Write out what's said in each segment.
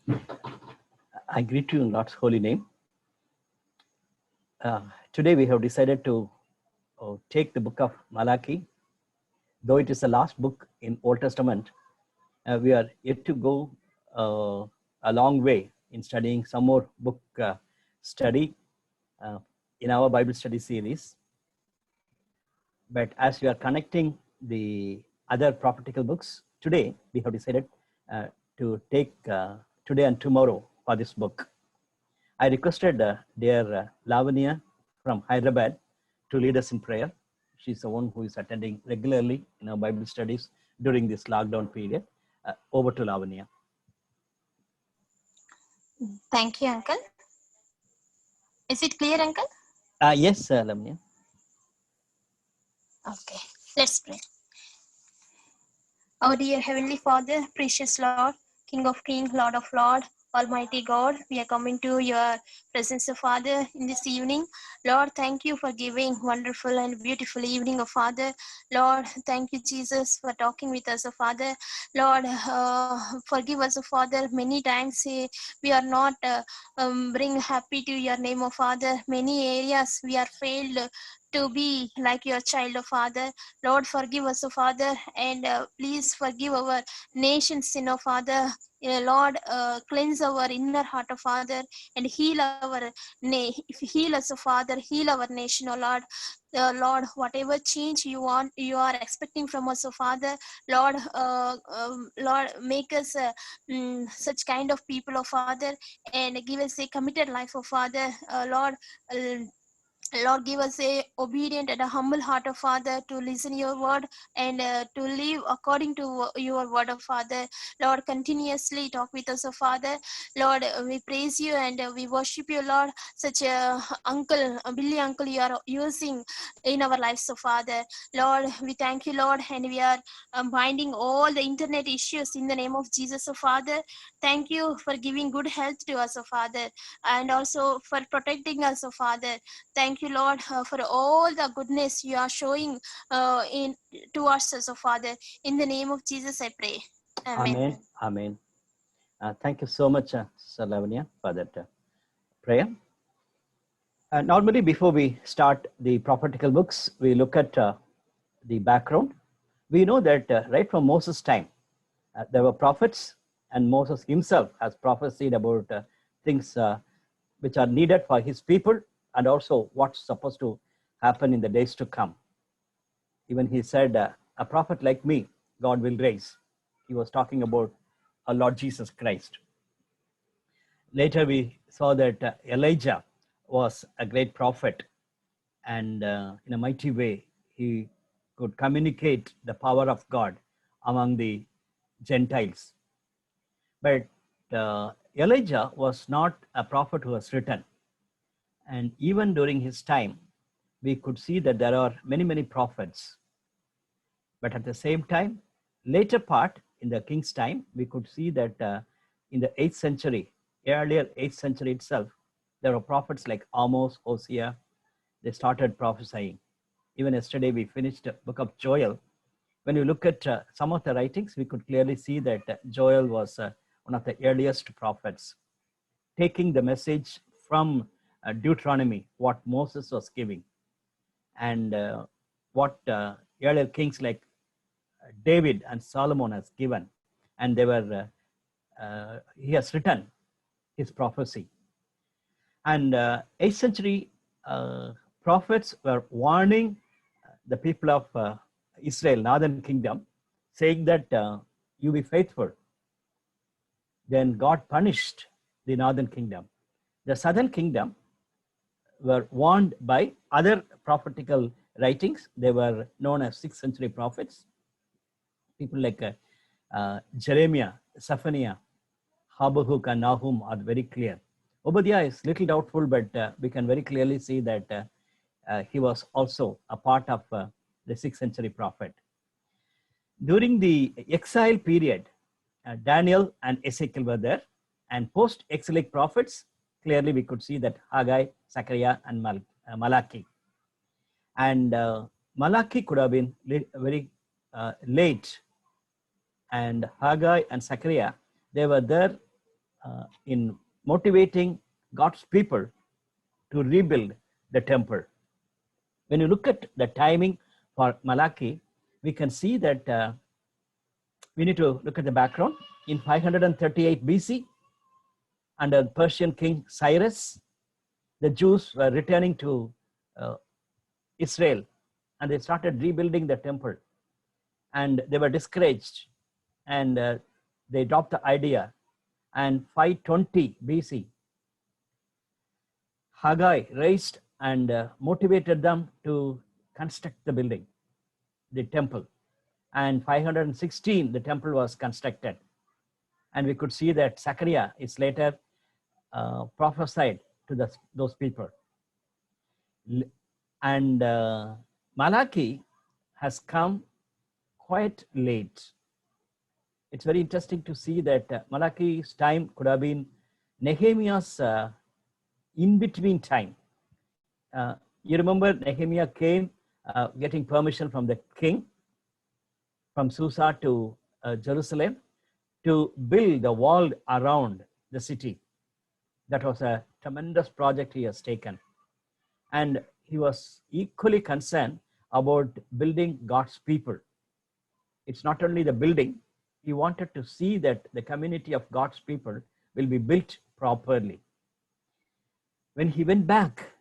I greet you in Lord's holy name. Today we have decided to take the book of Malachi. Though it is the last book in Old Testament, we are yet to go a long way in studying some more book study in our Bible study series. But as we are connecting the other prophetical books, today we have decided to take today and tomorrow for this book. I requested dear Lavanya from Hyderabad to lead us in prayer. She's the one who is attending regularly in our Bible studies during this lockdown period. Over to Lavanya. Thank you, Uncle. Is it clear, Uncle? Yes, Lavanya. Okay, let's pray. Our dear Heavenly Father, precious Lord, King of Kings, Lord of Lords, Almighty God, we are coming to your presence, Father, in this evening. Lord, thank you for giving wonderful and beautiful evening, Father. Lord, thank you, Jesus, for talking with us, Father. Lord, forgive us, Father. Many times we are not bring happy to your name, Father. Many areas we are failed to be like your child, Father. Lord, forgive us, Father, and please forgive our nation's sin, Father. Lord, cleanse our inner heart, Father, and heal our heal us, Father. Heal our nation, Lord. Lord, whatever change you want, you are expecting from us, Father. Lord, Lord, make us such kind of people, Father, and give us a committed life, Father. Lord. Lord, give us a obedient and a humble heart of Father to listen your word and to live according to your word of Father. Lord, continuously talk with us, Father. Lord, we praise you and we worship you, Lord. Such a uncle, a Billy uncle you are using in our lives, Father. Lord, we thank you, Lord, and we are binding all the internet issues in the name of Jesus, Father. Thank you for giving good health to us, Father, and also for protecting us, Father. Thank you, Lord, for all the goodness you are showing in towards us, Father. In the name of Jesus, I pray. Amen. Amen. Amen. Thank you so much, Sister Lavanya, for that prayer. Normally, before we start the prophetical books, we look at the background. We know that right from Moses' time, there were prophets, and Moses himself has prophesied about things which are needed for his people and also what's supposed to happen in the days to come. Even he said, a prophet like me, God will raise. He was talking about our Lord Jesus Christ. Later, we saw that Elijah was a great prophet, and in a mighty way, he could communicate the power of God among the Gentiles. But Elijah was not a prophet who was written. And even during his time, we could see that there are many, many prophets. But at the same time, later part in the king's time, we could see that in the 8th century, earlier 8th century itself, there were prophets like Amos, Hosea. They started prophesying. Even yesterday, we finished the book of Joel. When you look at some of the writings, we could clearly see that Joel was one of the earliest prophets, taking the message from Deuteronomy, what Moses was giving, and what earlier kings like David and Solomon has given, and they were he has written his prophecy. And 8th century prophets were warning the people of Israel, Northern Kingdom, saying that you be faithful. Then God punished the Northern Kingdom. The Southern Kingdom were warned by other prophetical writings. They were known as 6th century prophets. People like Jeremiah, Zephaniah, Habakkuk, and Nahum are very clear. Obadiah is little doubtful, but we can very clearly see that he was also a part of the 6th century prophet. During the exile period, Daniel and Ezekiel were there, and post-exilic prophets, clearly we could see that Haggai, Zechariah, and Malachi. And Malachi could have been very late, and Haggai and Zechariah, they were there in motivating God's people to rebuild the temple. When you look at the timing for Malachi, we can see that we need to look at the background. In 538 BC, under Persian King Cyrus, the Jews were returning to Israel, and they started rebuilding the temple, and they were discouraged, and they dropped the idea. And 520 BC, Haggai raised and motivated them to construct the building, the temple. And 516, the temple was constructed. And we could see that Zechariah is later prophesied to those people. And Malachi has come quite late. It's very interesting to see that Malachi's time could have been Nehemiah's in-between time. You remember Nehemiah came getting permission from the king from Susa to Jerusalem to build the wall around the city. That was a tremendous project he has taken. And he was equally concerned about building God's people. It's not only the building, he wanted to see that the community of God's people will be built properly. When he went back,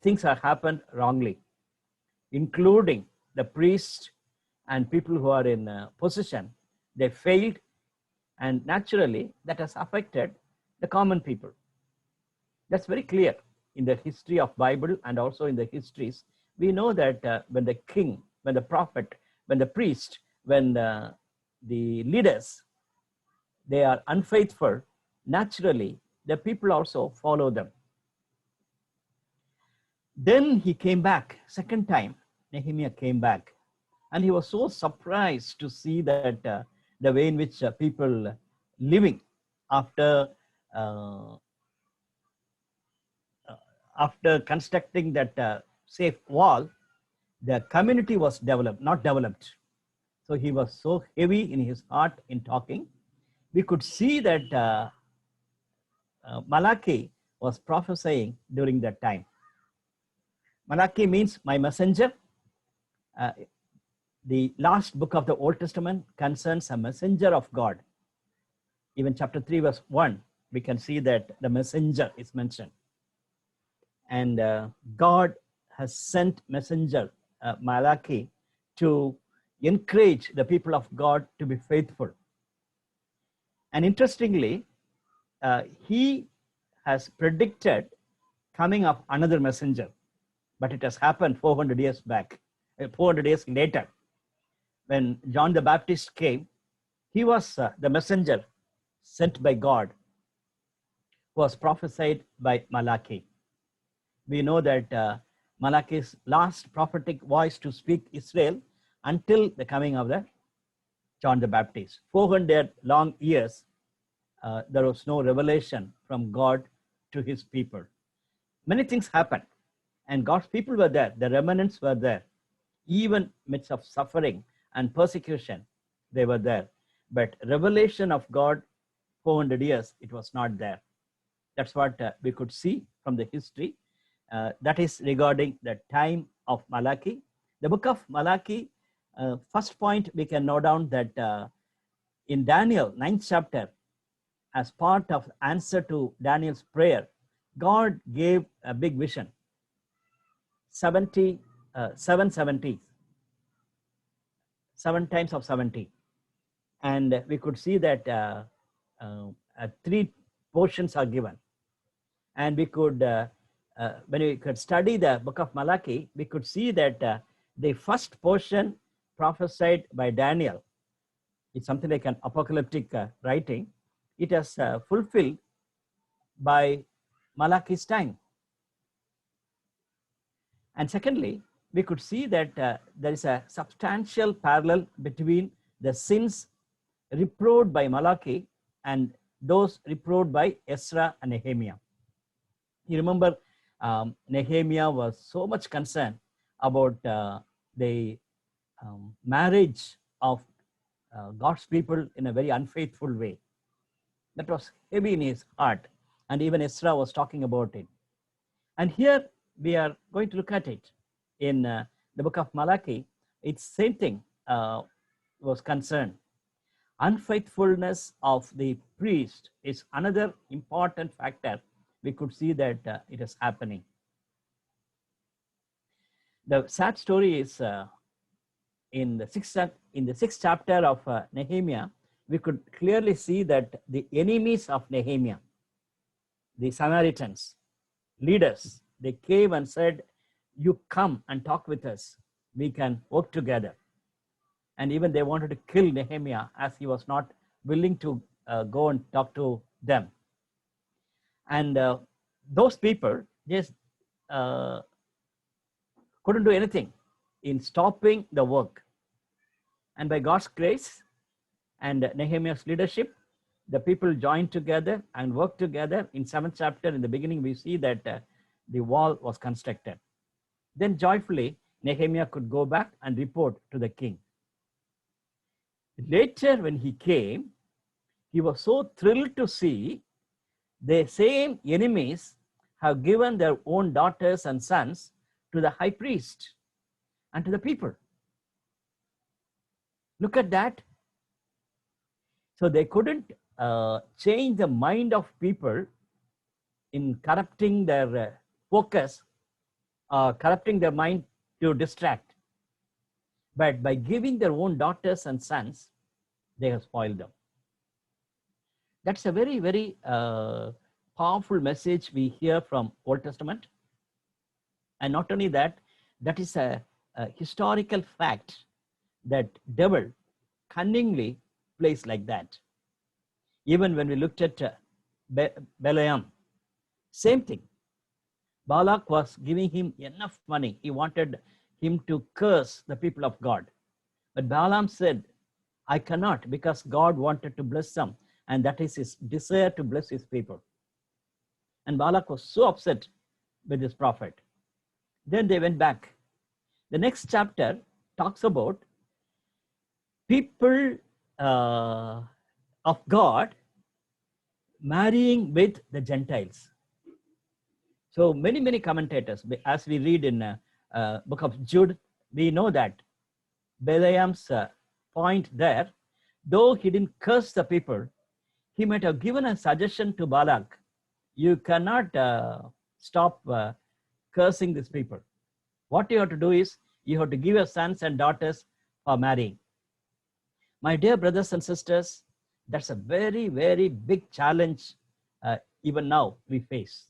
things have happened wrongly, including the priests and people who are in position. They failed, and naturally that has affected the common people. That's very clear in the history of Bible, and also in the histories. We know that when the king, when the prophet, when the priest, when the leaders, they are unfaithful, naturally the people also follow them. Then he came back, second time, Nehemiah came back, and he was so surprised to see that the way in which people living after constructing that safe wall, the community was developed, not developed. So he was so heavy in his heart in talking. We could see that Malachi was prophesying during that time. Malachi means my messenger. The last book of the Old Testament concerns a messenger of God. Even chapter 3 verse 1, we can see that the messenger is mentioned. And God has sent messenger Malachi to encourage the people of God to be faithful. And interestingly, he has predicted coming of another messenger, but it has happened 400 years back, 400 years later. When John the Baptist came, he was the messenger sent by God, who was prophesied by Malachi. We know that Malachi's last prophetic voice to speak Israel until the coming of the John the Baptist. 400 long years, there was no revelation from God to his people. Many things happened, and God's people were there. The remnants were there. Even midst of suffering and persecution, they were there. But revelation of God, 400 years, it was not there. That's what we could see from the history. That is regarding the time of Malachi. The book of Malachi, first point we can note down that in Daniel 9th chapter, as part of answer to Daniel's prayer, God gave a big vision. 770s, 7 times of 70. And we could see that 3 portions are given. And we could, when we could study the book of Malachi, we could see that the first portion prophesied by Daniel, it's something like an apocalyptic writing. It has fulfilled by Malachi's time. And secondly, we could see that there is a substantial parallel between the sins reproved by Malachi and those reproved by Ezra and Nehemiah. You remember Nehemiah was so much concerned about the marriage of God's people in a very unfaithful way. That was heavy in his heart. And even Ezra was talking about it. And here we are going to look at it in the book of Malachi. It's same thing was concerned. Unfaithfulness of the priest is another important factor. We could see that it is happening. The sad story is in the sixth chapter of Nehemiah, we could clearly see that the enemies of Nehemiah, the Samaritans, leaders, they came and said, you come and talk with us. We can work together. And even they wanted to kill Nehemiah as he was not willing to go and talk to them. And those people just couldn't do anything in stopping the work. And by God's grace and Nehemiah's leadership, the people joined together and worked together. In 7th chapter, in the beginning, we see that the wall was constructed. Then joyfully, Nehemiah could go back and report to the king. Later, when he came, he was so thrilled to see the same enemies have given their own daughters and sons to the high priest and to the people. Look at that. So they couldn't change the mind of people in corrupting their focus, corrupting their mind to distract. But by giving their own daughters and sons, they have spoiled them. That's a very, very powerful message we hear from Old Testament. And not only that, that is a historical fact that devil cunningly plays like that. Even when we looked at Balaam, same thing. Balak was giving him enough money. He wanted him to curse the people of God. But Balaam said, I cannot, because God wanted to bless them. And that is his desire to bless his people. And Balak was so upset with his prophet. Then they went back. The next chapter talks about people of God marrying with the Gentiles. So many commentators, as we read in book of Jude, we know that Balaam's point there, though he didn't curse the people, he might have given a suggestion to Balak. You cannot stop cursing these people. What you have to do is, you have to give your sons and daughters for marrying. My dear brothers and sisters, that's a very, very big challenge even now we face.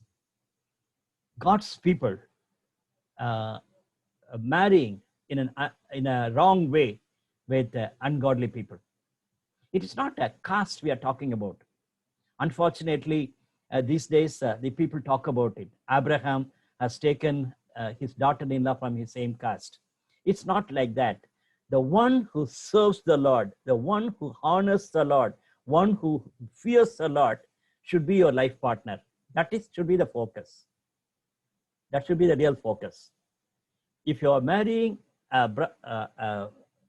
God's people marrying in a wrong way with ungodly people. It is not a caste we are talking about. Unfortunately, these days, the people talk about it. Abraham has taken his daughter-in-law from his same caste. It's not like that. The one who serves the Lord, the one who honors the Lord, one who fears the Lord should be your life partner. That should be the focus. That should be the real focus. If you are marrying a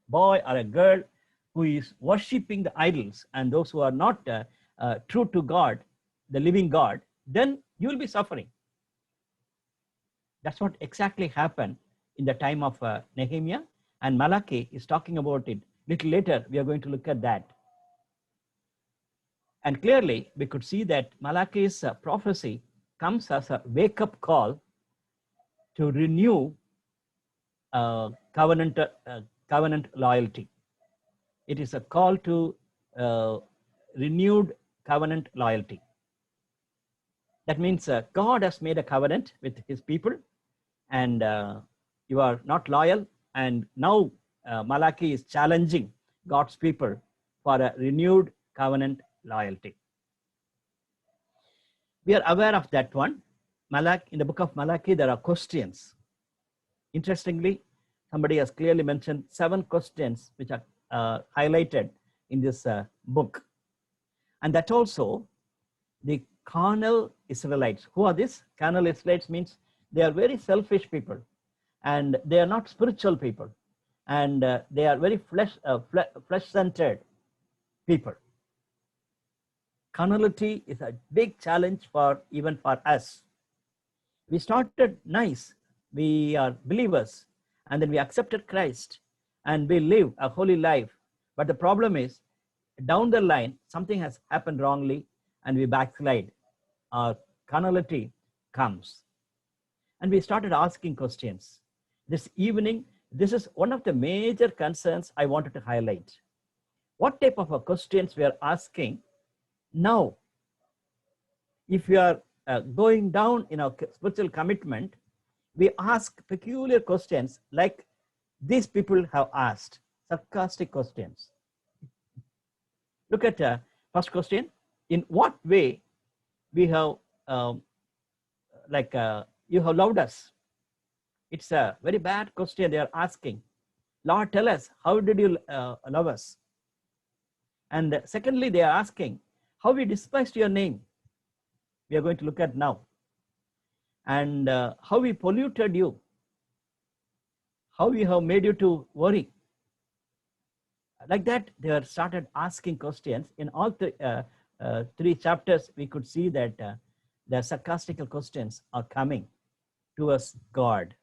boy or a girl who is worshiping the idols and those who are not true to God, the living God, then you will be suffering. That's what exactly happened in the time of Nehemiah, and Malachi is talking about it. Little later, we are going to look at that. And clearly, we could see that Malachi's prophecy comes as a wake-up call to renew covenant loyalty. It is a call to renewed covenant loyalty. That means God has made a covenant with his people, and you are not loyal. And now Malachi is challenging God's people for a renewed covenant loyalty. We are aware of that one. In the book of Malachi, there are questions. Interestingly, somebody has clearly mentioned 7 questions which are highlighted in this book. And that also the carnal Israelites. Who are these? Carnal Israelites means they are very selfish people, and they are not spiritual people, and they are very flesh-centered people. Carnality is a big challenge for even for us. We started nice. We are believers, and then we accepted Christ, and we live a holy life. But the problem is, down the line, something has happened wrongly, and we backslide. Our carnality comes, and we started asking questions. This evening, this is one of the major concerns I wanted to highlight. What type of questions we are asking now? If we are going down in our spiritual commitment, we ask peculiar questions like these people have asked, sarcastic questions. Look at first question. In what way we have, you have loved us? It's a very bad question they are asking. Lord, tell us, how did you love us? And secondly, they are asking, how we despised your name. We are going to look at now. And how we polluted you. How we have made you to worry. Like that, they are started asking questions. In all three chapters, we could see that the sarcastical questions are coming towards God.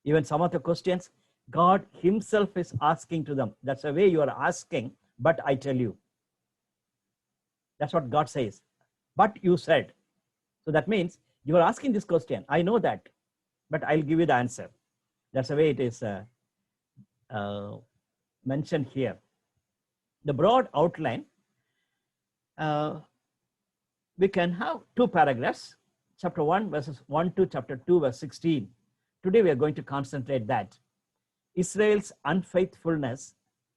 Even some of the questions, God himself is asking to them. That's the way you are asking, but I tell you. That's what God says. But you said. So that means you are asking this question. I know that, but I'll give you the answer. That's the way it is mentioned here. The broad outline, we can have two paragraphs, chapter 1 verses 1 to chapter 2 verse 16. Today we are going to concentrate that. Israel's unfaithfulness,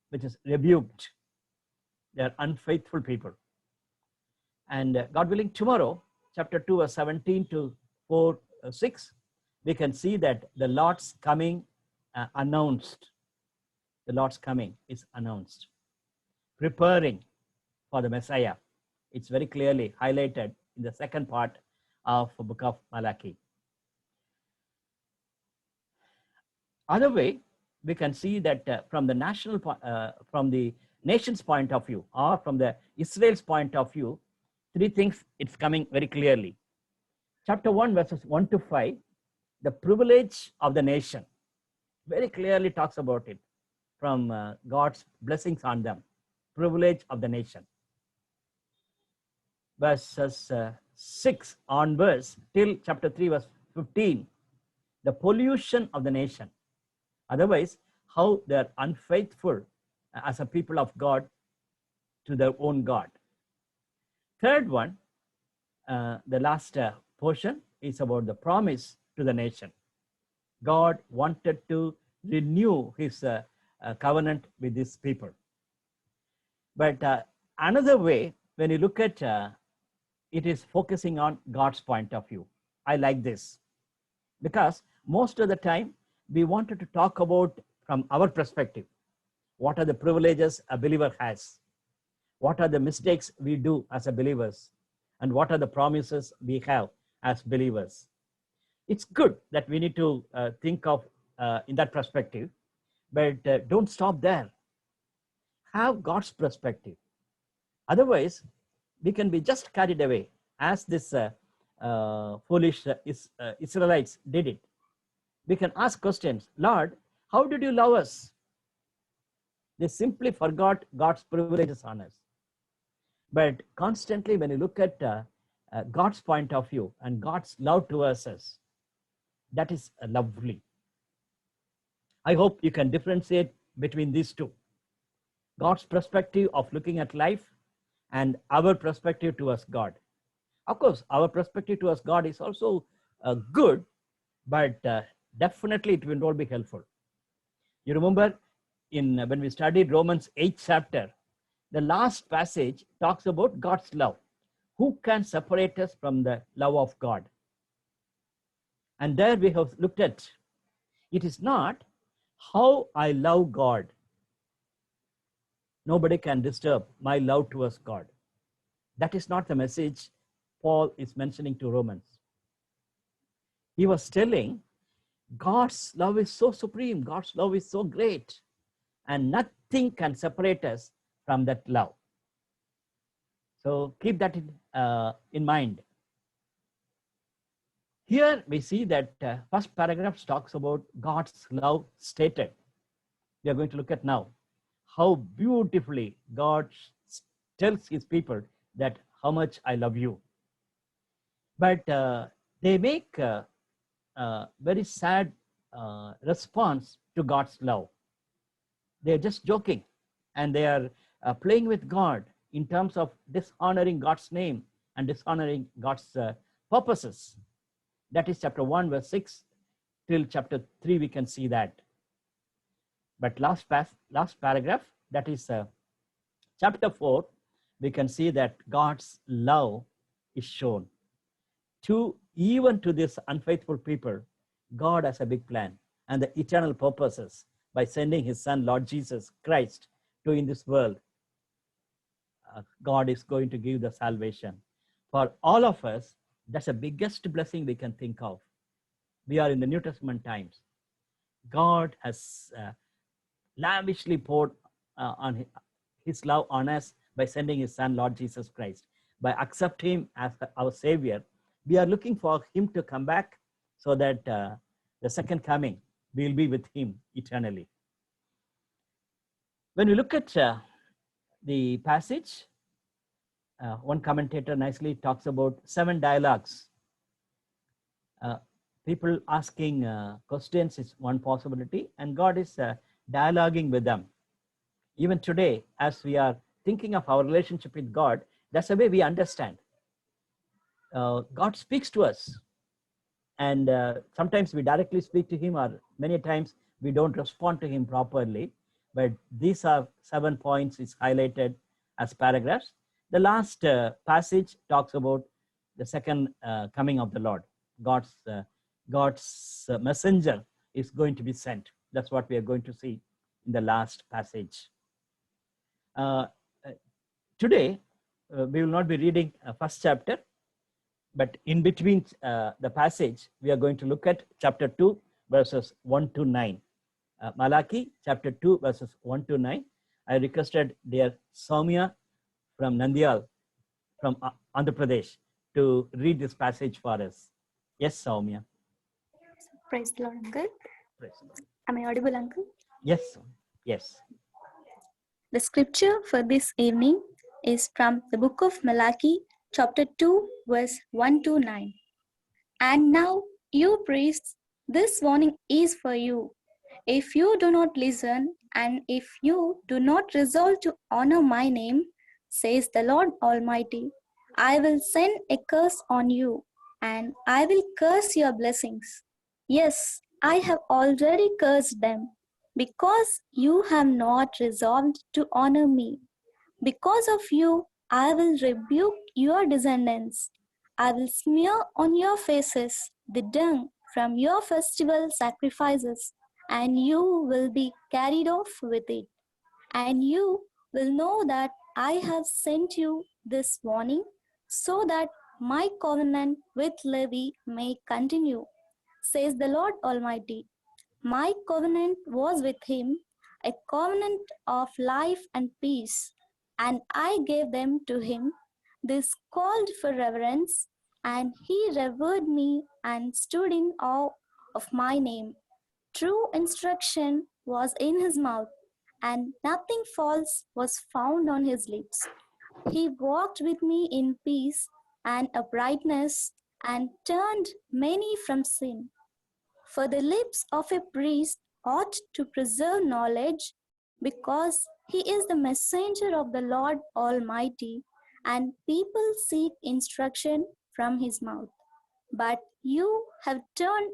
which is rebuked. They are unfaithful people. And God willing, tomorrow, chapter 2 verse 17 to 4:6, we can see that the Lord's coming announced. The Lord's coming is announced. Preparing for the Messiah. It's very clearly highlighted in the second part of the book of Malachi. Other way, we can see that from the nation's point of view, or from the Israel's point of view, three things it's coming very clearly. Chapter 1 verses 1 to 5, the privilege of the nation, very clearly talks about it, from God's blessings on them. Privilege of the nation. Verses 6 onwards till chapter 3 verse 15, the pollution of the nation. Otherwise, how they are unfaithful as a people of God to their own God. Third one, the last portion is about the promise to the nation. God wanted to renew his covenant with these people. But another way, when you look at it, is focusing on God's point of view. I like this because most of the time we wanted to talk about from our perspective. What are the privileges a believer has? What are the mistakes we do as a believers? And what are the promises we have as believers? It's good that we need to think of in that perspective, but don't stop there. Have God's perspective. Otherwise, we can be just carried away as this foolish Israelites did it. We can ask questions. Lord, how did you love us? They simply forgot God's privileges on us. But constantly, when you look at God's point of view and God's love towards us, that is lovely. I hope you can differentiate between these two. God's perspective of looking at life and our perspective towards God. Of course, our perspective towards God is also good, but definitely it will not be helpful. You remember when we studied Romans 8th chapter, the last passage talks about God's love. Who can separate us from the love of God? And there we have looked at, it is not how I love God. Nobody can disturb my love towards God. That is not the message Paul is mentioning to Romans. He was telling God's love is so supreme, God's love is so great, and nothing can separate us from that love. So keep that in mind. Here we see that first paragraph talks about God's love stated. We are going to look at now how beautifully God tells his people that how much I love you. But they make a very sad response to God's love. They're just joking, and they are playing with God in terms of dishonoring God's name and dishonoring God's purposes. That is chapter 1, verse 6 till chapter 3, we can see that. But last paragraph, that is chapter 4, we can see that God's love is shown. Even to this unfaithful people, God has a big plan and the eternal purposes by sending his son, Lord Jesus Christ, to in this world. God is going to give the salvation. For all of us, that's the biggest blessing we can think of. We are in the New Testament times. God has lavishly poured on his love on us by sending his son, Lord Jesus Christ. By accepting him as our savior, we are looking for him to come back so that the second coming, we will be with him eternally. When we look at the passage, one commentator nicely talks about 7 dialogues. People asking questions is one possibility, and God is dialoguing with them. Even today, as we are thinking of our relationship with God, that's the way we understand. God speaks to us, and sometimes we directly speak to him, or many times we don't respond to him properly. But these are 7 points is highlighted as paragraphs. The last passage talks about the second coming of the Lord. God's messenger is going to be sent. That's what we are going to see in the last passage. Today, we will not be reading first chapter, but in between the passage, we are going to look at chapter 2, verses 1 to 9. Malachi, chapter 2, verses 1 to 9. I requested dear Soumya from Nandyal, from Andhra Pradesh, to read this passage for us. Yes, Soumya. Praise the Lord, Uncle. Praise the Lord. Am I audible, Uncle? Yes, yes. The scripture for this evening is from the book of Malachi, chapter 2, verse 1 to 9. And now, you priests, this warning is for you. If you do not listen, and if you do not resolve to honor my name, says the Lord Almighty, I will send a curse on you, and I will curse your blessings. Yes, I have already cursed them, because you have not resolved to honor me. Because of you, I will rebuke your descendants. I will smear on your faces the dung from your festival sacrifices, and you will be carried off with it. And you will know that I have sent you this warning, so that my covenant with Levi may continue, says the Lord Almighty. My covenant was with him, a covenant of life and peace, and I gave them to him. This called for reverence, and he revered me and stood in awe of my name. True instruction was in his mouth, and nothing false was found on his lips. He walked with me in peace and uprightness, and turned many from sin. For the lips of a priest ought to preserve knowledge, because he is the messenger of the Lord Almighty, and people seek instruction from his mouth. But you have turned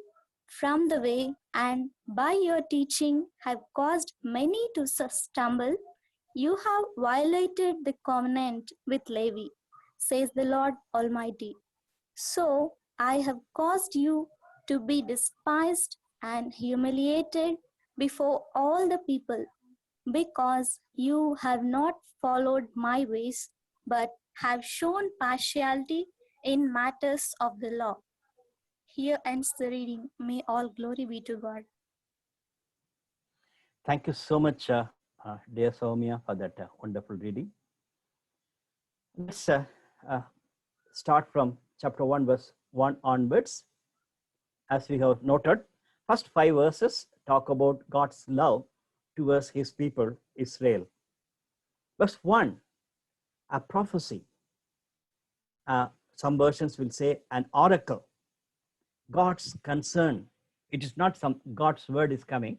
from the way, and by your teaching have caused many to stumble. You have violated the covenant with Levi, says the Lord Almighty. So I have caused you to be despised and humiliated before all the people, because you have not followed my ways, but have shown partiality in matters of the law. Here ends the reading. May all glory be to God. Thank you so much, dear Soumya, for that wonderful reading. Let's uh, start from chapter 1, verse 1 onwards. As we have noted, first 5 verses talk about God's love towards his people, Israel. Verse 1, a prophecy. Some versions will say an oracle. God's concern. It is not some God's word is coming.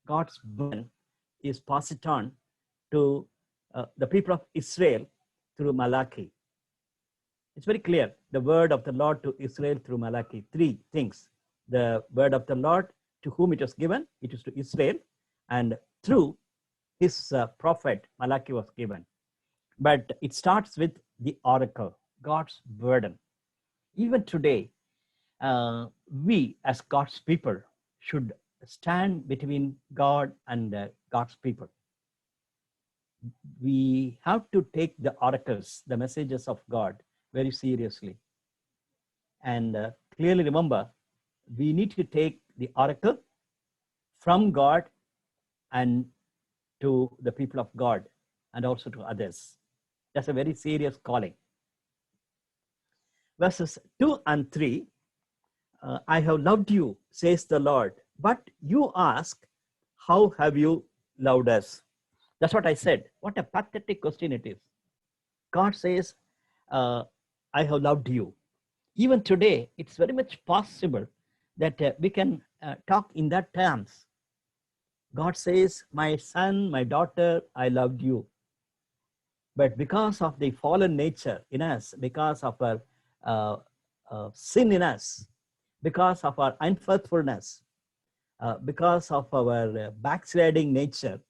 God's burden is passed on to the people of Israel through Malachi. It's very clear. The word of the Lord to Israel through Malachi. 3 things. The word of the Lord to whom it was given, it is to Israel, and through his prophet Malachi was given. But it starts with the oracle, God's burden. Even today, we as God's people should stand between God and God's people. We have to take the oracles, the messages of God, very seriously. And clearly remember, we need to take the oracle from God and to the people of God and also to others. That's a very serious calling. Verses 2 and 3, I have loved you, says the Lord, but you ask, how have you loved us? That's what I said. What a pathetic question it is. God says, I have loved you. Even today, it's very much possible that we can talk in that terms. God says, my son, my daughter, I loved you. But because of the fallen nature in us, because of our sin in us, because of our unfaithfulness, because of our backsliding nature,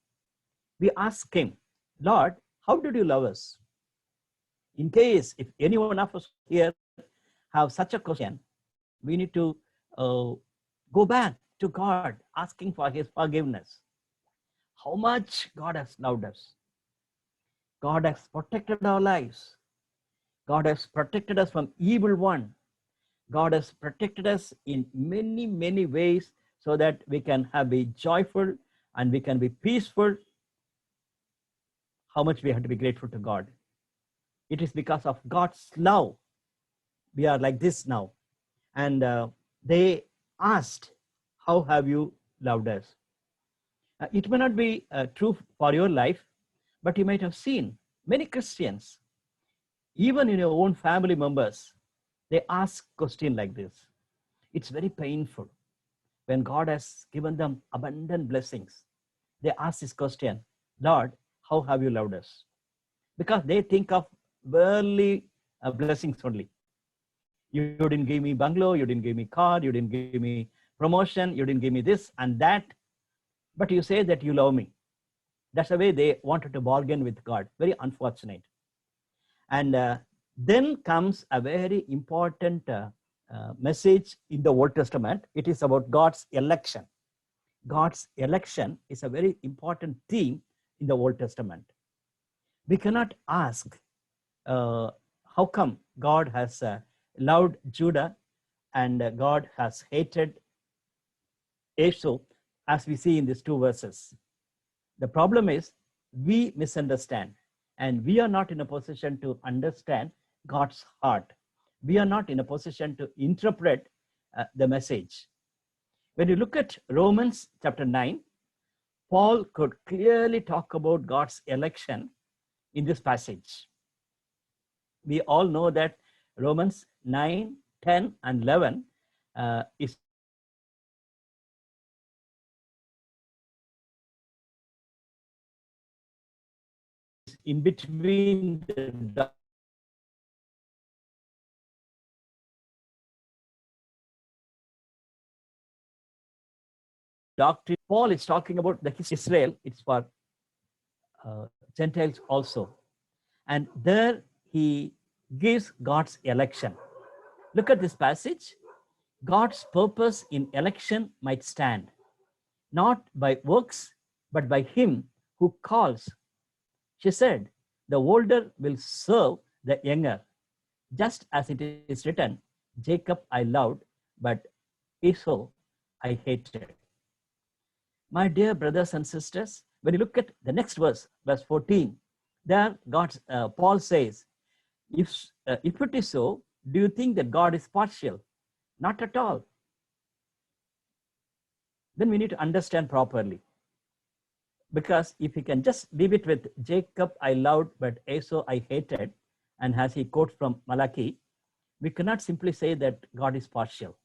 we ask him, Lord, how did you love us? In case if any one of us here have such a question, we need to go back to God, asking for his forgiveness. How much God has loved us. God has protected our lives. God has protected us from evil one. God has protected us in many, many ways so that we can be joyful and we can be peaceful. How much we have to be grateful to God. It is because of God's love we are like this now. And they asked, how have you loved us? It may not be true for your life, but you might have seen many Christians, even in your own family members, they ask question like this. It's very painful. When God has given them abundant blessings, they ask this question, Lord, how have you loved us? Because they think of worldly blessings only. You didn't give me bungalow, you didn't give me car, you didn't give me promotion, you didn't give me this and that, but you say that you love me. That's the way they wanted to bargain with God. Very unfortunate. And then comes a very important message in the Old Testament. It is about God's election. God's election is a very important theme in the Old Testament. We cannot ask how come God has loved Judah and God has hated Esau, as we see in these 2 verses. The problem is we misunderstand, and we are not in a position to understand God's heart. We are not in a position to interpret the message. When you look at Romans chapter 9, Paul could clearly talk about God's election in this passage. We all know that Romans 9, 10, and 11 is in between the doctrine. Paul is talking about the history of Israel. It's for Gentiles also. And there he gives God's election. Look at this passage. God's purpose in election might stand, not by works, but by him who calls. She said, the older will serve the younger, just as it is written, Jacob I loved, but Esau I hated. My dear brothers and sisters, when you look at the next verse, verse 14, there Paul says, If it is so, do you think that God is partial? Not at all. Then we need to understand properly. Because if he can just leave it with Jacob I loved, but Esau I hated, and as he quotes from Malachi, we cannot simply say that God is partial.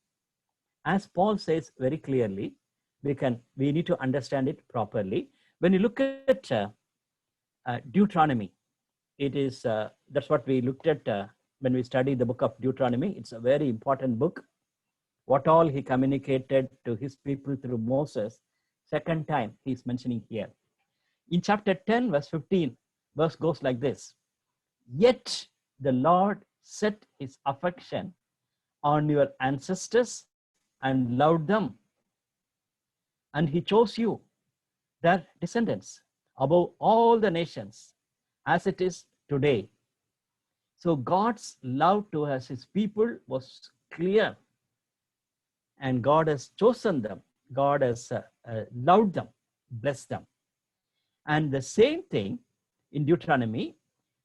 As Paul says very clearly, we need to understand it properly. When you look at Deuteronomy, it is that's what we looked at when we studied the book of Deuteronomy. It's a very important book. What all he communicated to his people through Moses, second time he's mentioning here. In chapter 10, verse 15, verse goes like this. Yet the Lord set his affection on your ancestors and loved them. And he chose you, their descendants, above all the nations, as it is today. So God's love towards his people was clear. And God has chosen them. God has loved them, blessed them. And the same thing in Deuteronomy,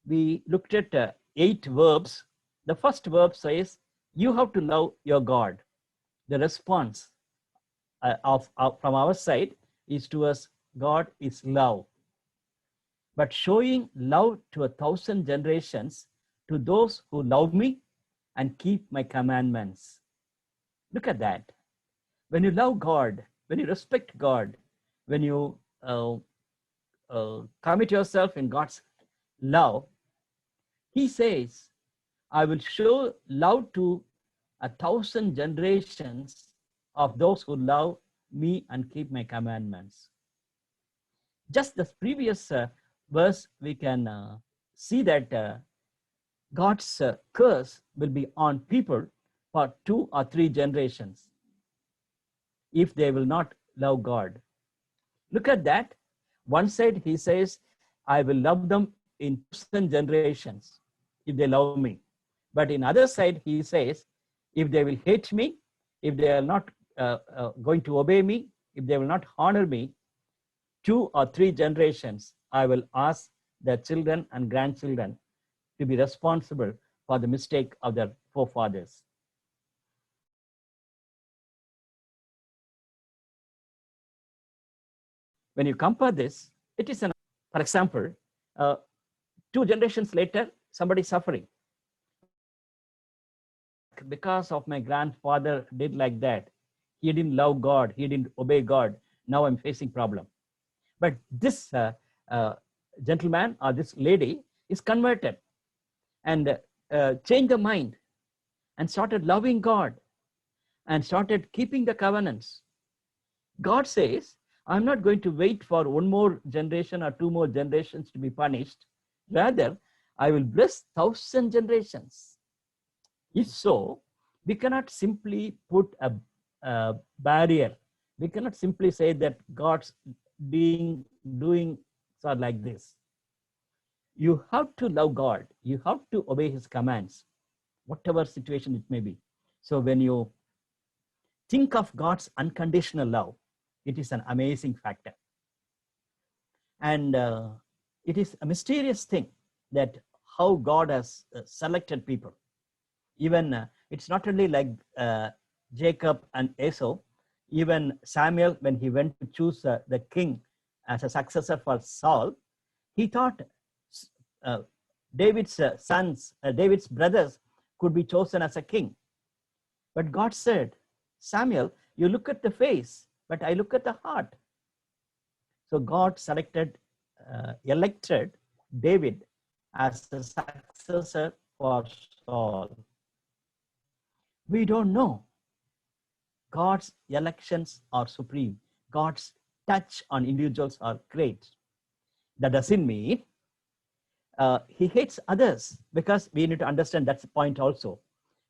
we looked at 8 verbs. The first verb says, you have to love your God. The response from our side is towards God is love. But showing love to 1,000 generations to those who love me and keep my commandments. Look at that. When you love God, when you respect God, when you commit yourself in God's love, he says, I will show love to 1,000 generations of those who love me and keep my commandments. Just the previous verse, we can see that God's curse will be on people for 2 or 3 generations if they will not love God. Look at that. One side he says, I will love them in 1,000 generations if they love me. But in other side he says, if they will hate me, if they are not going to obey me, if they will not honor me, 2 or 3 generations, I will ask their children and grandchildren to be responsible for the mistake of their forefathers. When you compare this, it is for example, 2 generations later, somebody suffering. Because of my grandfather did like that. He didn't love God. He didn't obey God. Now I'm facing problem. But this gentleman or this lady is converted and changed the mind and started loving God and started keeping the covenants. God says, I'm not going to wait for 1 more generation or 2 more generations to be punished. Rather, I will bless 1,000 generations. If so, we cannot simply put a barrier. We cannot simply say that God's doing so like this. You have to love God. You have to obey his commands, whatever situation it may be. So when you think of God's unconditional love, it is an amazing factor. And it is a mysterious thing that how God has selected people. Even it's not only like Jacob and Esau, even Samuel, when he went to choose the king as a successor for Saul, he thought David's sons, David's brothers could be chosen as a king. But God said, Samuel, you look at the face, but I look at the heart. So God elected David as the successor for Saul. We don't know. God's elections are supreme. God's touch on individuals are great. That doesn't mean he hates others, because we need to understand that's the point also.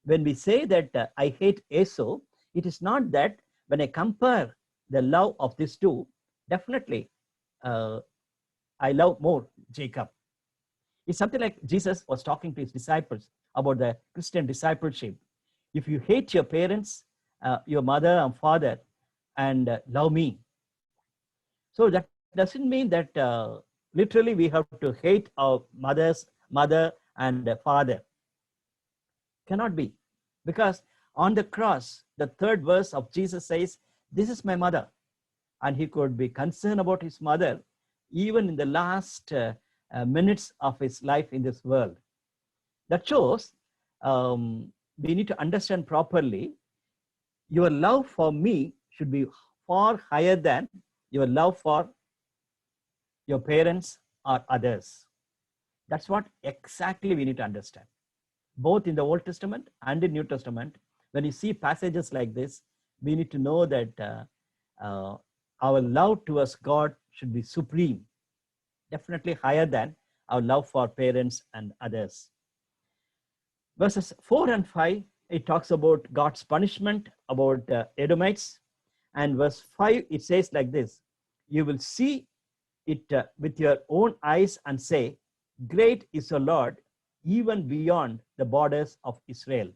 When we say that I hate Esau, it is not that when I compare the love of these two, definitely I love more Jacob. It's something like Jesus was talking to his disciples about the Christian discipleship. If you hate your parents, your mother and father, and love me. So that doesn't mean that literally we have to hate our mother and a father. Cannot be. Because on the cross, the third verse of Jesus says, this is my mother. And he could be concerned about his mother even in the last minutes of his life in this world. That shows we need to understand properly, your love for me should be far higher than your love for your parents or others. That's what exactly we need to understand. Both in the Old Testament and in New Testament, when you see passages like this, we need to know that our love towards God should be supreme, definitely higher than our love for parents and others. Verses 4 and 5, it talks about God's punishment about Edomites. And verse 5, it says like this, you will see it with your own eyes and say, great is the Lord, even beyond the borders of Israel,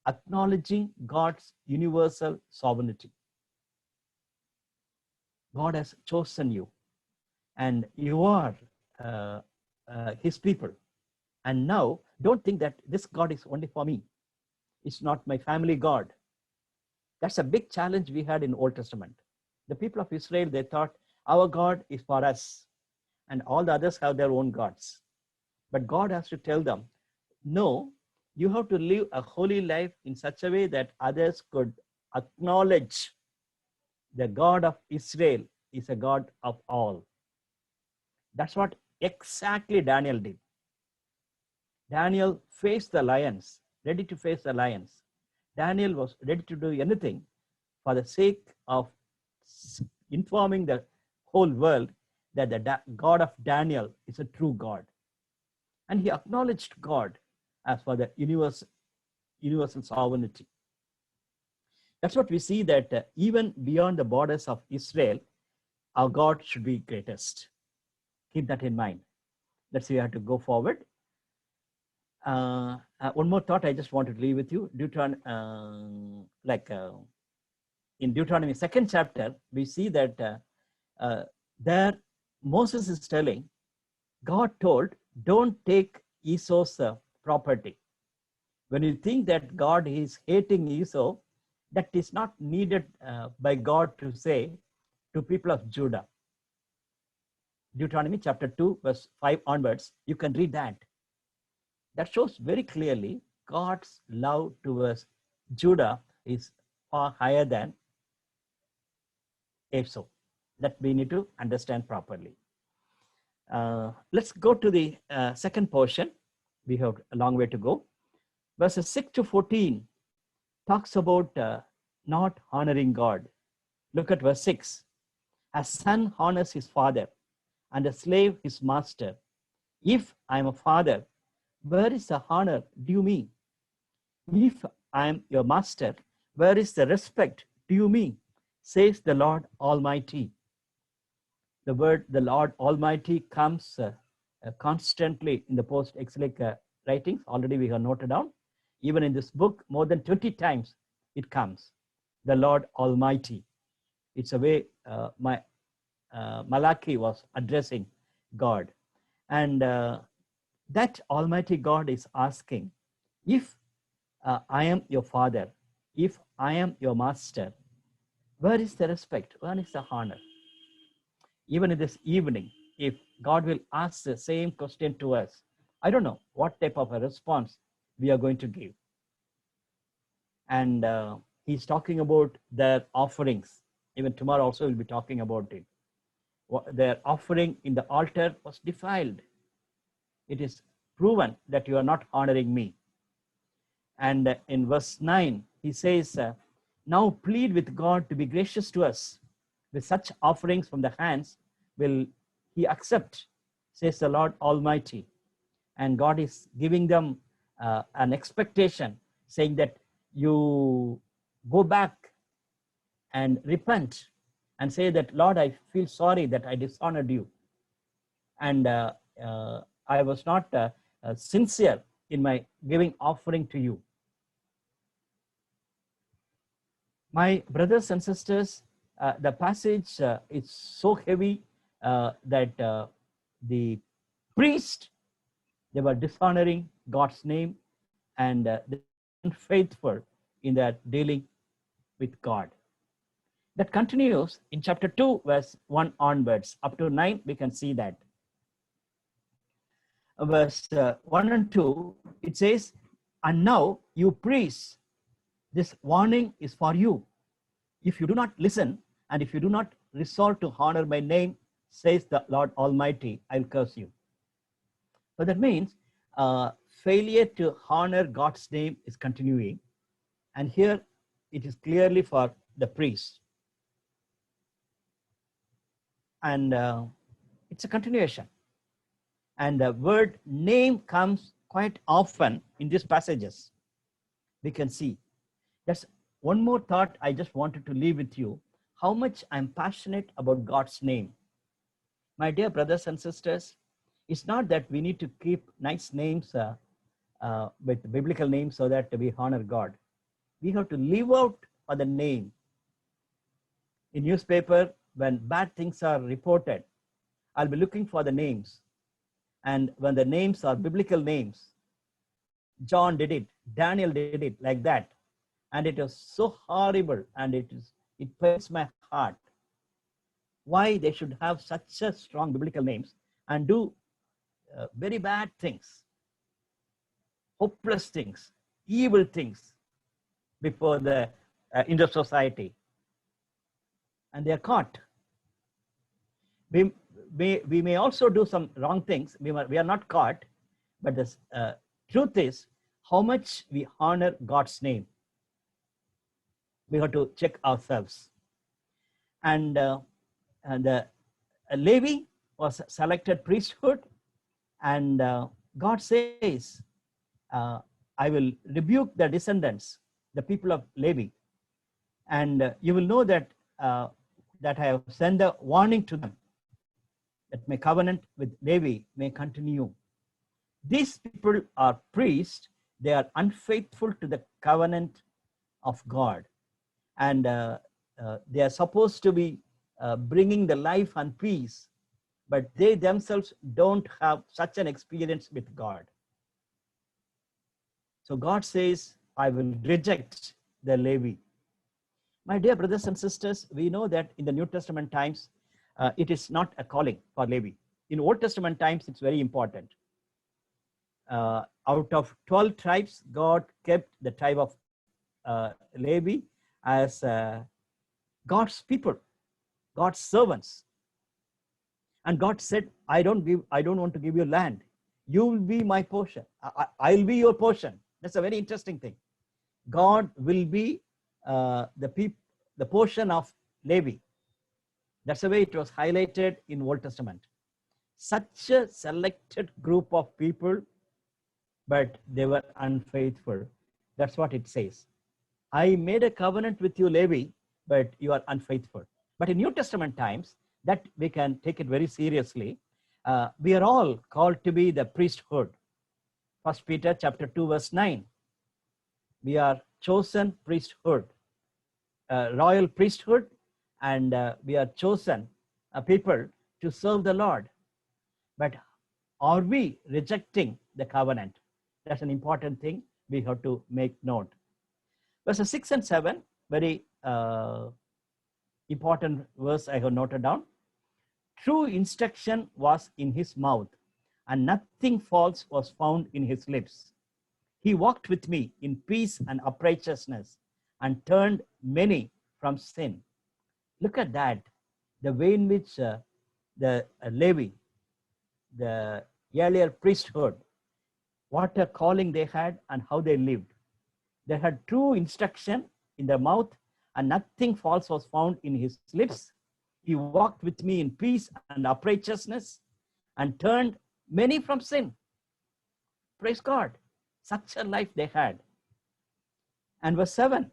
acknowledging God's universal sovereignty. God has chosen you, and you are his people. And now, don't think that this God is only for me. It's not my family God. That's a big challenge we had in Old Testament. The people of Israel, they thought our God is for us, and all the others have their own gods. But God has to tell them, no, you have to live a holy life in such a way that others could acknowledge the God of Israel is a God of all. That's what exactly Daniel did. Daniel faced the lions, ready to face the lions. Daniel was ready to do anything for the sake of informing the whole world that the God of Daniel is a true God. And he acknowledged God as for the universal sovereignty. That's what we see, that even beyond the borders of Israel, our God should be greatest. Keep that in mind. Let's see, we have to go forward. One more thought I just wanted to leave with you. In Deuteronomy 2nd chapter, we see that there Moses is telling, God told, don't take Esau's property. When you think that God is hating Esau, that is not needed by God to say to people of Judah. Deuteronomy chapter 2, verse 5 onwards, you can read that. That shows very clearly God's love towards Judah is far higher than Esau. That we need to understand properly. Let's go to the second portion. We have a long way to go. Verses 6 to 14 talks about not honoring God. Look at verse 6. A son honors his father, and a slave his master. If I am a father, where is the honor due me? If I am your master, where is the respect due me? Says the Lord Almighty. The word the Lord Almighty comes constantly in the post-exilic writings. Already we have noted down. Even in this book, more than 20 times it comes. The Lord Almighty. It's a way Malachi was addressing God. And that Almighty God is asking, if I am your father, if I am your master, where is the respect? Where is the honor? Even in this evening, if God will ask the same question to us, I don't know what type of a response we are going to give. And he's talking about their offerings. Even tomorrow also we'll be talking about it. Their offering in the altar was defiled. It is proven that you are not honoring me. And in verse 9, he says, now plead with God to be gracious to us. With such offerings from the hands will he accept, says the Lord Almighty. And God is giving them an expectation, saying that you go back and repent and say that, Lord, I feel sorry that I dishonored you. And I was not sincere in my giving offering to you. My brothers and sisters, the passage is so heavy that the priest They were dishonoring God's name, and they were unfaithful in their dealing with God. That continues in chapter 2, verse 1 onwards. Up to 9, we can see that. Verse 1 and 2, it says, "And now, you priests, this warning is for you. If you do not listen, and if you do not resolve to honor my name, says the Lord Almighty, I'll curse you." So that means failure to honor God's name is continuing. And here it is clearly for the priest. And it's a continuation. And the word name comes quite often in these passages. We can see. That's one more thought I just wanted to leave with you. How much I'm passionate about God's name. My dear brothers and sisters, it's not that we need to keep nice names with biblical names so that we honor God. We have to live out for the name. In newspaper, when bad things are reported, I'll be looking for the names. And when the names are biblical names, John did it, Daniel did it like that. And it was so horrible, and it pains my heart. Why they should have such a strong biblical names and do very bad things, hopeless things, evil things before the in the society, and they are caught. We may also do some wrong things. We are not caught, but the truth is how much we honor God's name. We have to check ourselves. And Levi was selected priesthood, and God says, I will rebuke the descendants, the people of Levi, and you will know that that I have sent a warning to them, that my covenant with Levi may continue. These people are priests. They are unfaithful to the covenant of God, and they are supposed to be bringing the life and peace, but they themselves don't have such an experience with God. So God says, I will reject the Levi. My dear brothers and sisters, we know that in the New Testament times, it is not a calling for Levi. In Old Testament times, it's very important. Out of 12 tribes, God kept the tribe of Levi as God's people, God's servants. And God said, I don't want to give you land. You will be my portion. I'll be your portion. That's a very interesting thing. God will be the portion of Levi. That's the way it was highlighted in Old Testament. Such a selected group of people, but they were unfaithful. That's what it says. I made a covenant with you, Levi, but you are unfaithful. But in New Testament times, that we can take it very seriously. We are all called to be the priesthood. 1 Peter chapter 2, verse 9. We are chosen priesthood, royal priesthood, and we are chosen people to serve the Lord. But are we rejecting the covenant? That's an important thing we have to make note. Verses 6 and 7, very important verse I have noted down. True instruction was in his mouth, and nothing false was found in his lips. He walked with me in peace and uprightness, and turned many from sin. Look at that, the way in which the Levi, the earlier priesthood, what a calling they had and how they lived. They had true instruction in their mouth, and nothing false was found in his lips. He walked with me in peace and uprightness, and turned many from sin. Praise God. Such a life they had. And verse 7,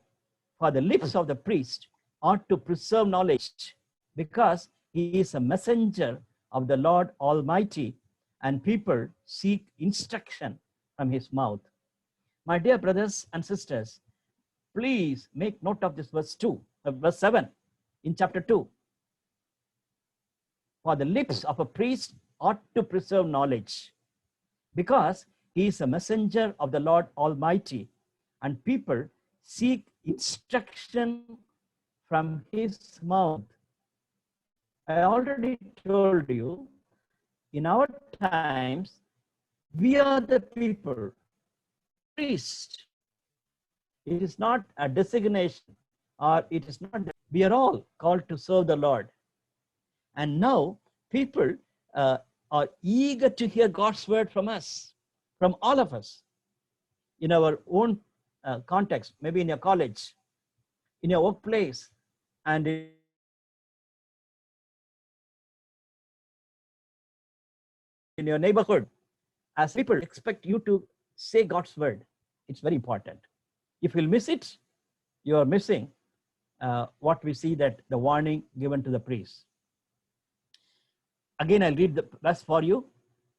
for the lips of the priest ought to preserve knowledge, because he is a messenger of the Lord Almighty, and people seek instruction from his mouth. My dear brothers and sisters, please make note of this verse 7 in chapter 2. For the lips of a priest ought to preserve knowledge, because he is a messenger of the Lord Almighty, and people seek instruction from his mouth. I already told you, in our times, we are the people, priest. It is not a designation, or it is not, we are all called to serve the Lord. And now people are eager to hear God's word from us, from all of us, in our own context, maybe in your college, in your workplace, and in your neighborhood. As people expect you to say God's word, it's very important. If you'll miss it, you are missing what we see, that the warning given to the priest. Again, I'll read the verse for you.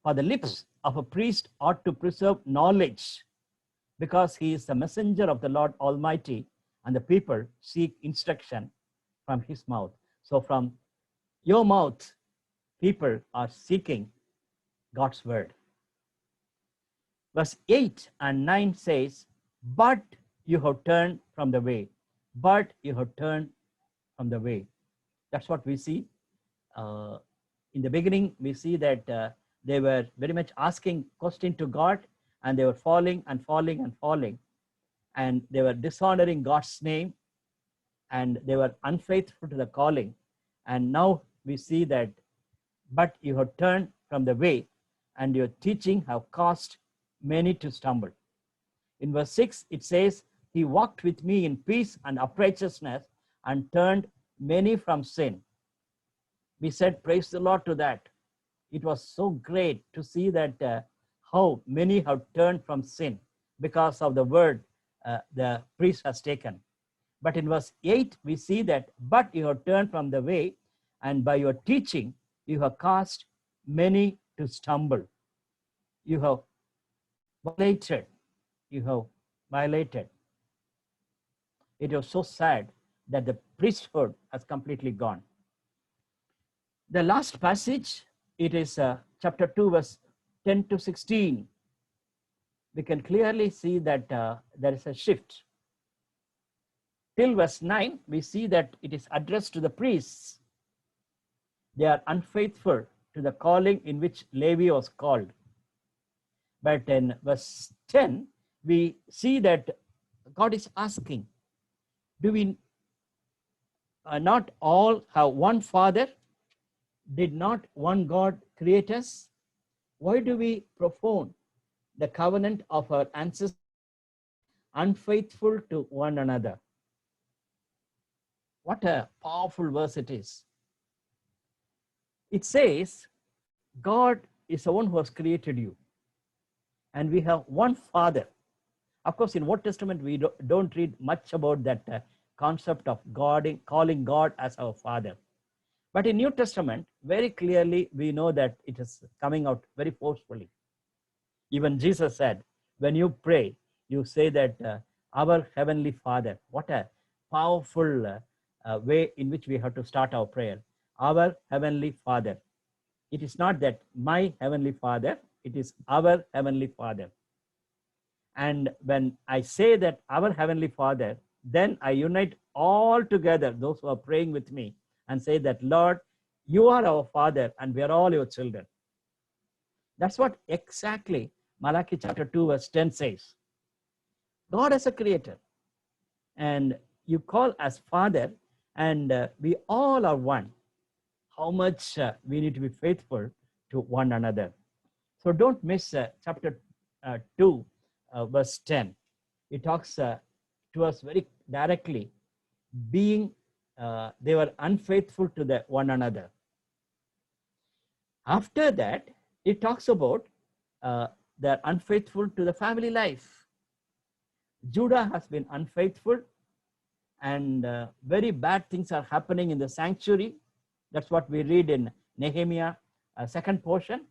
For the lips of a priest ought to preserve knowledge, because he is the messenger of the Lord Almighty, and the people seek instruction from his mouth. So from your mouth, people are seeking God's word. Verse 8 and 9 says, but you have turned from the way. But you have turned from the way. That's what we see. In the beginning, we see that they were very much asking question to God, and they were falling and falling and falling. And they were dishonoring God's name, and they were unfaithful to the calling. And now we see that, but you have turned from the way, and your teaching have caused many to stumble. In verse 6, it says, he walked with me in peace and uprightness, and turned many from sin. We said, praise the Lord to that. It was so great to see that how many have turned from sin because of the word the priest has taken. But in verse 8, we see that, but you have turned from the way, and by your teaching, you have caused many to stumble. You have violated. You have violated. It was so sad that the priesthood has completely gone. The last passage, it is chapter 2, verse 10 to 16. We can clearly see that there is a shift. Till verse 9, we see that it is addressed to the priests. They are unfaithful to the calling in which Levi was called. But in verse 10, we see that God is asking, do we not all have one Father? Did not one God create us? Why do we profane the covenant of our ancestors, unfaithful to one another? What a powerful verse it is. It says, God is the one who has created you, and we have one Father. Of course, in Old Testament, we don't read much about that concept of God, calling God as our Father. But in New Testament, very clearly, we know that it is coming out very forcefully. Even Jesus said, when you pray, you say that our Heavenly Father. What a powerful way in which we have to start our prayer. Our Heavenly Father. It is not that my Heavenly Father, it is our Heavenly Father. And when I say that our Heavenly Father, then I unite all together, those who are praying with me, and say that, Lord, you are our Father, and we are all your children. That's what exactly Malachi chapter 2, verse 10 says. God is a creator, and you call us Father, and we all are one. How much we need to be faithful to one another. So don't miss chapter 2, verse 10. It talks to us very directly, being they were unfaithful to one another. After that, it talks about they're unfaithful to the family life. Judah has been unfaithful, and very bad things are happening in the sanctuary. That's what we read in Nehemiah, second portion.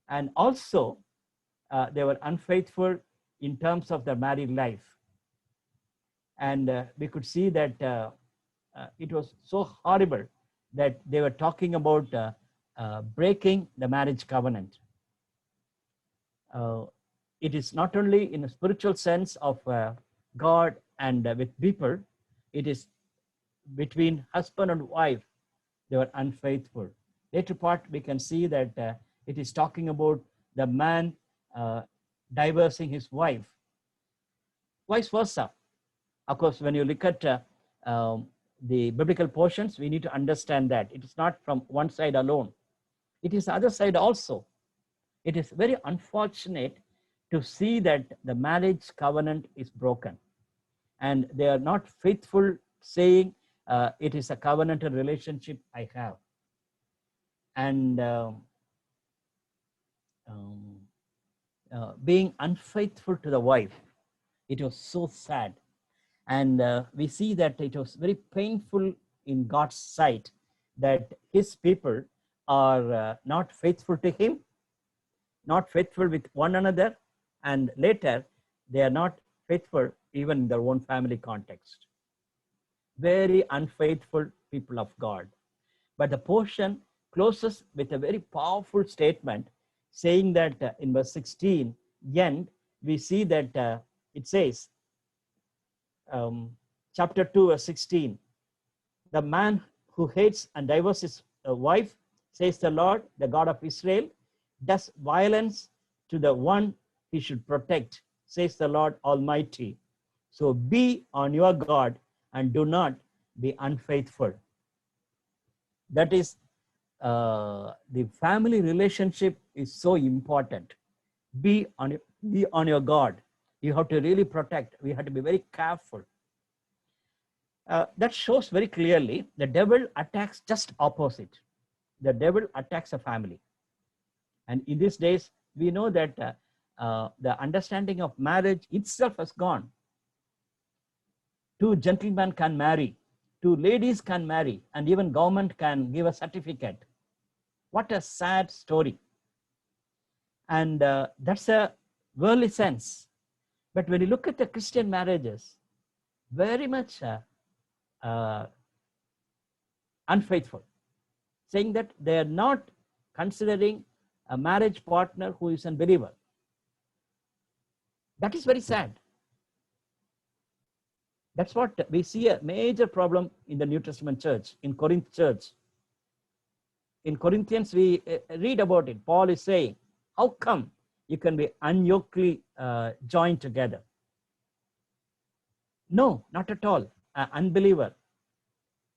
And also, they were unfaithful in terms of their married life. And we could see that it was so horrible that they were talking about breaking the marriage covenant. it is not only in a spiritual sense of God and with people, it is between husband and wife, they were unfaithful. Later part, we can see that it is talking about the man divorcing his wife, vice versa. Of course, when you look at the biblical portions, we need to understand that it is not from one side alone. It is the other side also. It is very unfortunate to see that the marriage covenant is broken and they are not faithful, saying it is a covenantal relationship I have. And being unfaithful to the wife, it was so sad. And we see that it was very painful in God's sight that his people are not faithful to him, not faithful with one another, and later they are not faithful even in their own family context. Very unfaithful people of God. But the portion closes with a very powerful statement saying that in verse 16 end, we see that it says, chapter 2 verse 16, the man who hates and divorces a wife, says the Lord, the God of Israel, does violence to the one he should protect, says the Lord Almighty. So be on your guard and do not be unfaithful. That is, the family relationship is so important. Be on your guard. You have to really protect. We have to be very careful. That shows very clearly the devil attacks just opposite. The devil attacks a family. And in these days, we know that the understanding of marriage itself has gone. Two gentlemen can marry, two ladies can marry, and even government can give a certificate. What a sad story. And that's a worldly sense. But when you look at the Christian marriages, very much unfaithful, saying that they are not considering a marriage partner who is a believer. That is very sad. That's what we see a major problem in the New Testament church, in Corinth church. In Corinthians, we read about it. Paul is saying, how come you can be unyokely joined together? No, not at all. An unbeliever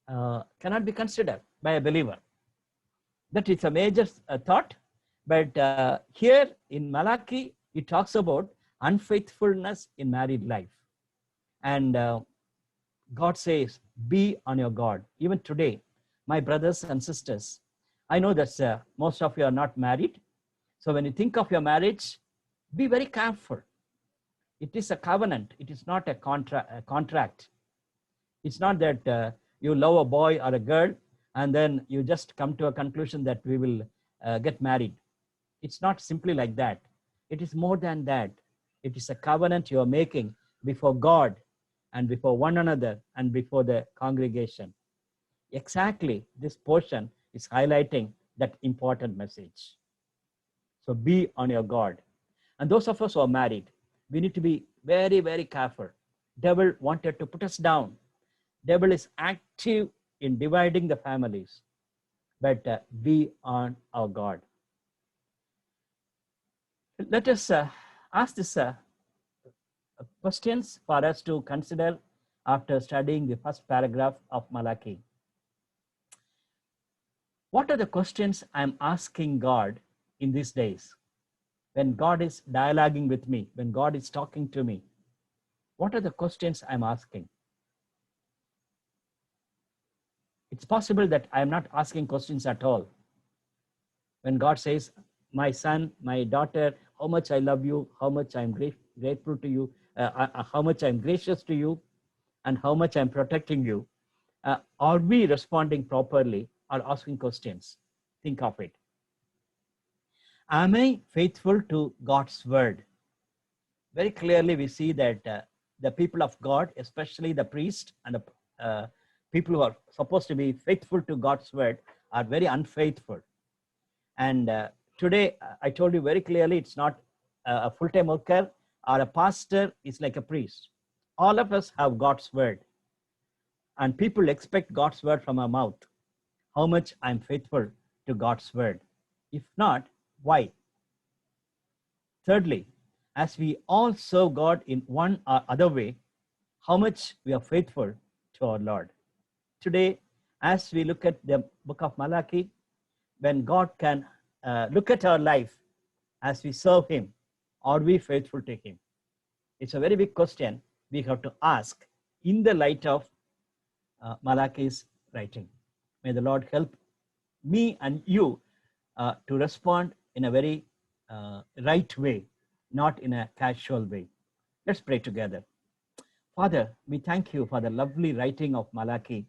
cannot be considered by a believer. That is a major thought. But here in Malachi, it talks about unfaithfulness in married life. And God says, be on your guard. Even today, my brothers and sisters, I know that most of you are not married. So when you think of your marriage, be very careful. It is a covenant. It is not a contract. It's not that you love a boy or a girl and then you just come to a conclusion that we will get married. It's not simply like that. It is more than that. It is a covenant you are making before God and before one another and before the congregation. Exactly, this portion is highlighting that important message. So be on your guard. And those of us who are married, we need to be very, very careful. Devil wanted to put us down. Devil is active in dividing the families. But be on our guard. Let us ask this questions for us to consider after studying the first paragraph of Malachi. What are the questions I'm asking God in these days? When God is dialoguing with me, when God is talking to me, what are the questions I'm asking? It's possible that I'm not asking questions at all. When God says, my son, my daughter, how much I love you, how much I'm grateful to you, how much I'm gracious to you, and how much I'm protecting you, are we responding properly or asking questions? Think of it. Am I faithful to God's word? Very clearly, we see that the people of God, especially the priest and the people who are supposed to be faithful to God's word, are very unfaithful. And today, I told you very clearly, it's not a full-time worker or a pastor is like a priest. All of us have God's word, and people expect God's word from our mouth. How much I'm faithful to God's word? If not, why? Thirdly, as we all serve God in one or other way, how much we are faithful to our Lord. Today, as we look at the book of Malachi, when God can look at our life as we serve him, are we faithful to him? It's a very big question we have to ask in the light of Malachi's writing. May the Lord help me and you to respond in a very right way, not in a casual way. Let's pray together. Father, we thank you for the lovely writing of Malachi,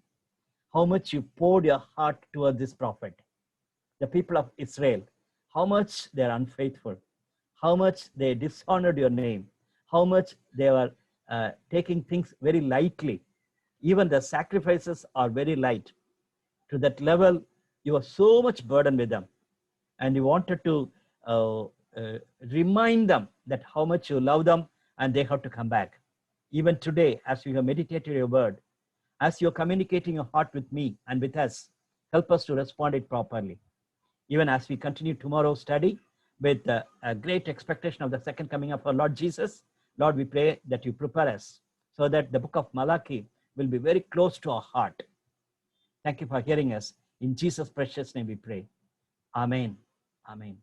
how much you poured your heart toward this prophet, the people of Israel, how much they are unfaithful, how much they dishonored your name, how much they were taking things very lightly. Even the sacrifices are very light. To that level, you are so much burdened with them. And you wanted to remind them that how much you love them and they have to come back. Even today, as we have meditated your word, as you're communicating your heart with me and with us, help us to respond it properly. Even as we continue tomorrow's study with a great expectation of the second coming of our Lord Jesus, Lord, we pray that you prepare us so that the book of Malachi will be very close to our heart. Thank you for hearing us. In Jesus' precious name we pray. Amen. Amen.